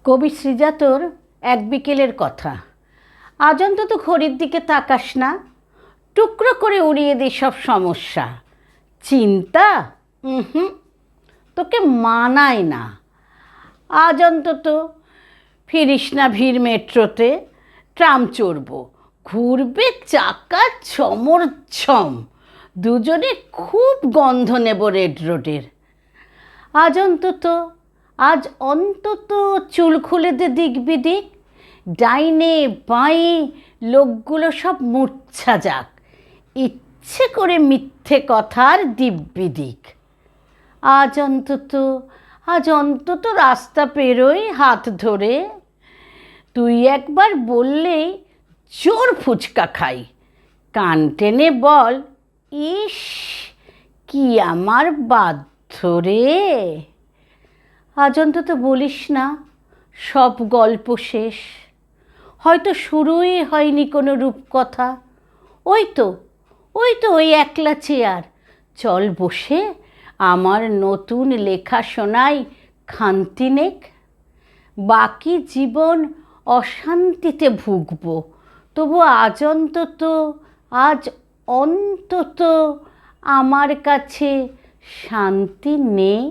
কবি শ্রীজাতর এক বিকেলের কথা। আজ অন্তত ঘড়ির দিকে তাকাস না, টুকরো করে উড়িয়ে দিই সব সমস্যা। চিন্তা হুম, তোকে মানায় না। আজ অন্তত ফিরিস না ভিড় মেট্রোতে, ট্রাম চড়ব, ঘুরবে চাকা ছমর ছম, দুজনে খুব গন্ধ নেব রেড রোডের। আজ অন্তত চুল খুলে দে দিক বিদিক, ডাইনে বাঁয়ে লোকগুলো সব মূর্ছা যাক, ইচ্ছে করে মিথ্যে কথার দিব্যিদিক। আজ অন্তত রাস্তা পেরোই হাত ধরে, তুই একবার বললেই জোর ফুচকা খাই, কান টেনে বল, ইস কি আমার বাধ্য রে। আজ অন্তত বলিস না সব গল্প শেষ, হয়তো শুরুই হয়নি কোনো রূপকথা। ওই তো ওই একলা চেয়ার, চল বসে আমার নতুন লেখা শোনাই খান্তি নেক। বাকি জীবন অশান্তিতে ভুগব, তবু আজ অন্তত আমার কাছে শান্তি নেই।